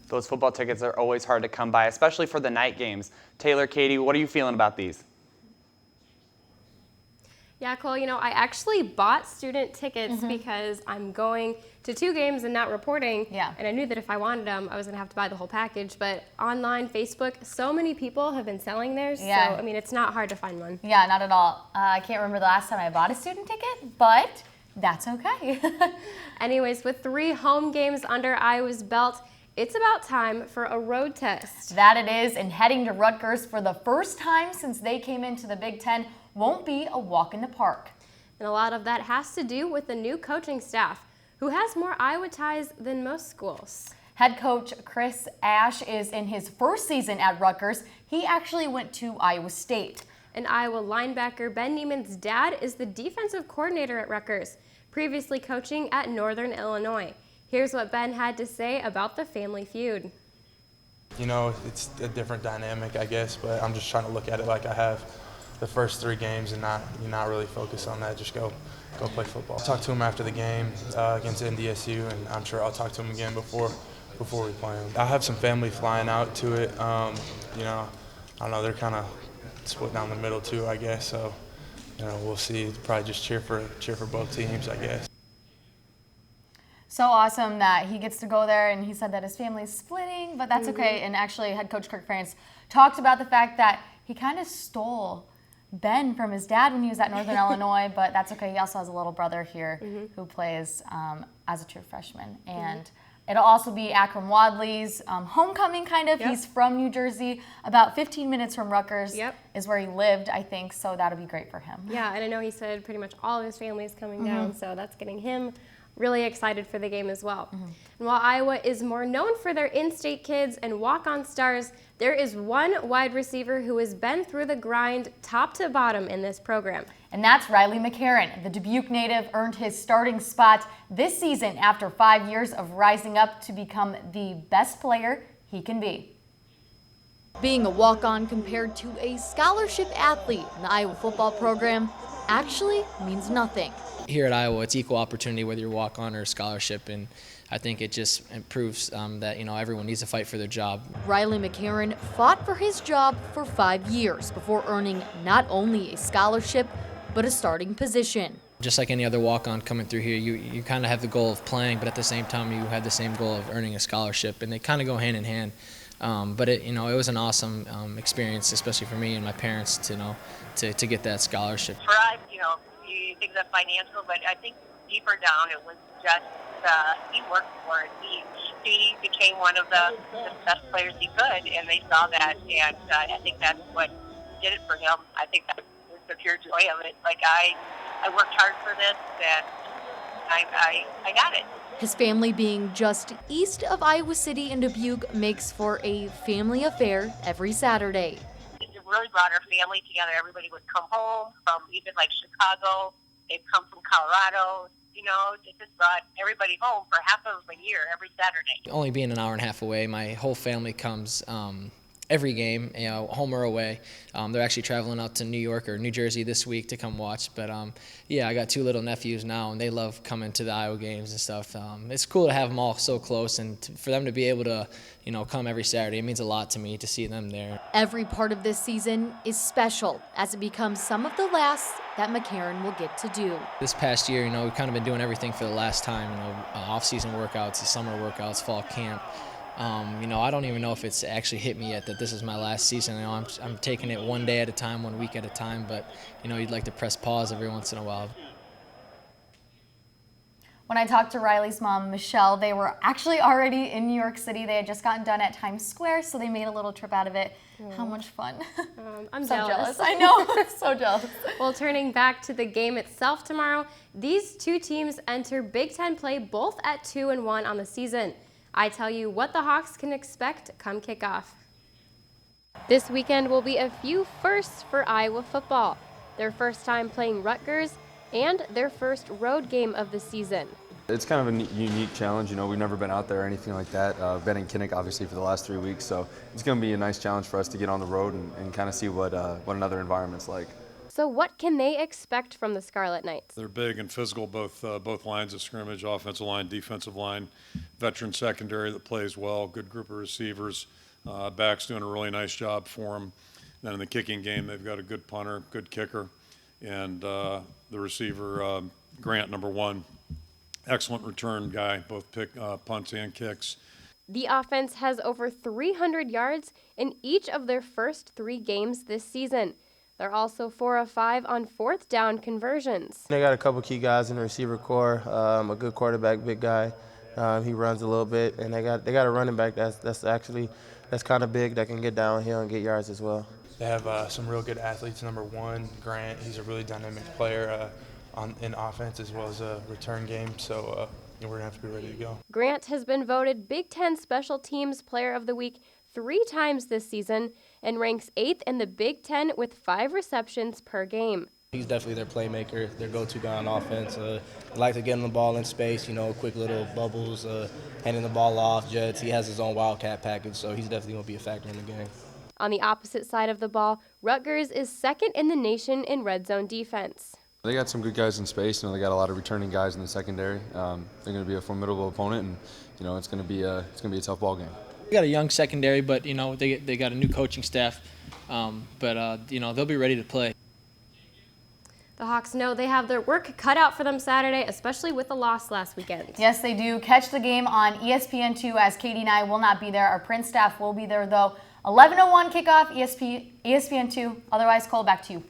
Those football tickets are always hard to come by, especially for the night games. Taylor, Katie, what are you feeling about these? Yeah, Cole, I actually bought student tickets because I'm going to 2 games and not reporting. Yeah. And I knew that if I wanted them, I was going to have to buy the whole package. But online, Facebook, so many people have been selling theirs. Yeah. So, it's not hard to find one. Yeah, not at all. I can't remember the last time I bought a student ticket, but that's okay. Anyways, with 3 home games under Iowa's belt, it's about time for a road test. That it is, and heading to Rutgers for the first time since they came into the Big Ten won't be a walk in the park. And a lot of that has to do with the new coaching staff, who has more Iowa ties than most schools. Head coach Chris Ash is in his first season at Rutgers. He actually went to Iowa State. And Iowa linebacker Ben Niemann's dad is the defensive coordinator at Rutgers, previously coaching at Northern Illinois. Here's what Ben had to say about the family feud. It's a different dynamic, I guess, but I'm just trying to look at it like I have the first 3 games and not really focus on that. Just go play football. I talked to him after the game against NDSU, and I'm sure I'll talk to him again before we play him. I have some family flying out to it. I don't know, they're kind of split down the middle too, I guess. So, we'll see. Probably just cheer for both teams, I guess. So awesome that he gets to go there, and he said that his family's splitting, but that's okay. And actually, head coach Kirk Ferentz talked about the fact that he kind of stole Ben from his dad when he was at Northern Illinois, but that's okay. He also has a little brother here who plays as a true freshman. And it'll also be Akram Wadley's homecoming, kind of. Yep. He's from New Jersey, about 15 minutes from Rutgers is where he lived, I think, so that'll be great for him. Yeah, and I know he said pretty much all of his family is coming down, so that's getting him really excited for the game as well. And while Iowa is more known for their in-state kids and walk-on stars, there is one wide receiver who has been through the grind top to bottom in this program. And that's Riley McCarron. The Dubuque native earned his starting spot this season after 5 years of rising up to become the best player he can be. Being a walk-on compared to a scholarship athlete in the Iowa football program actually means nothing. Here at Iowa, it's equal opportunity whether you're walk-on or scholarship, and I think it just proves that everyone needs to fight for their job. Riley McCarron fought for his job for 5 years before earning not only a scholarship, but a starting position. Just like any other walk-on coming through here, you kind of have the goal of playing, but at the same time you have the same goal of earning a scholarship, and they kind of go hand in hand. But it was an awesome experience, especially for me and my parents to get that scholarship. For us, you think the financial, but I think deeper down it was just he worked for it. He became one of the best players he could, and they saw that, and I think that's what did it for him. I think that was the pure joy of it. Like I worked hard for this, and I got it. His family being just east of Iowa City in Dubuque makes for a family affair every Saturday. It really brought our family together. Everybody would come home from even like Chicago. They'd come from Colorado. It just brought everybody home for half of a year every Saturday. Only being an hour and a half away, my whole family comes every game, home or away. They're actually traveling out to New York or New Jersey this week to come watch. But I got 2 little nephews now, and they love coming to the Iowa games and stuff. It's cool to have them all so close, and for them to be able to, come every Saturday. It means a lot to me to see them there. Every part of this season is special as it becomes some of the last that McCarron will get to do. This past year, we've kind of been doing everything for the last time. Off-season workouts, summer workouts, fall camp. I don't even know if it's actually hit me yet that this is my last season. I'm taking it one day at a time, 1 week at a time, but you'd like to press pause every once in a while. When I talked to Riley's mom, Michelle, they were actually already in New York City. They had just gotten done at Times Square, so they made a little trip out of it. How much fun. I'm so jealous. I know, so jealous. Well, turning back to the game itself tomorrow, these 2 teams enter Big Ten play both at 2-1 on the season. I tell you what the Hawks can expect come kickoff. This weekend will be a few firsts for Iowa football. Their first time playing Rutgers and their first road game of the season. It's kind of a unique challenge. We've never been out there or anything like that. Been in Kinnick obviously for the last 3 weeks, so it's going to be a nice challenge for us to get on the road and kind of see what another environment's like. So what can they expect from the Scarlet Knights? They're big and physical, both lines of scrimmage, offensive line, defensive line, veteran secondary that plays well, good group of receivers. Back's doing a really nice job for them. Then in the kicking game, they've got a good punter, good kicker, and the receiver, Grant, number 1, excellent return guy, both punts and kicks. The offense has over 300 yards in each of their first 3 games this season. They're also 4 of 5 on 4th down conversions. They got a couple key guys in the receiver core, a good quarterback, big guy. He runs a little bit, and they got a running back that's kind of big that can get downhill and get yards as well. They have some real good athletes. Number 1, Grant, he's a really dynamic player in offense as well as a return game, so we're going to have to be ready to go. Grant has been voted Big Ten Special Teams Player of the Week 3 times this season and ranks 8th in the Big Ten with 5 receptions per game. He's definitely their playmaker, their go-to guy on offense. Like to get him the ball in space, quick little bubbles, handing the ball off, jets. He has his own wildcat package, so he's definitely going to be a factor in the game. On the opposite side of the ball, Rutgers is 2nd in the nation in red zone defense. They got some good guys in space. They got a lot of returning guys in the secondary. They're going to be a formidable opponent, and it's going to be a tough ball game. We got a young secondary, but they got a new coaching staff, but they'll be ready to play. The Hawks know they have their work cut out for them Saturday, especially with the loss last weekend. Yes, they do. Catch the game on ESPN2 as Katie and I will not be there. Our print staff will be there, though. 11:01 kickoff, ESPN2. Otherwise, Cole, back to you.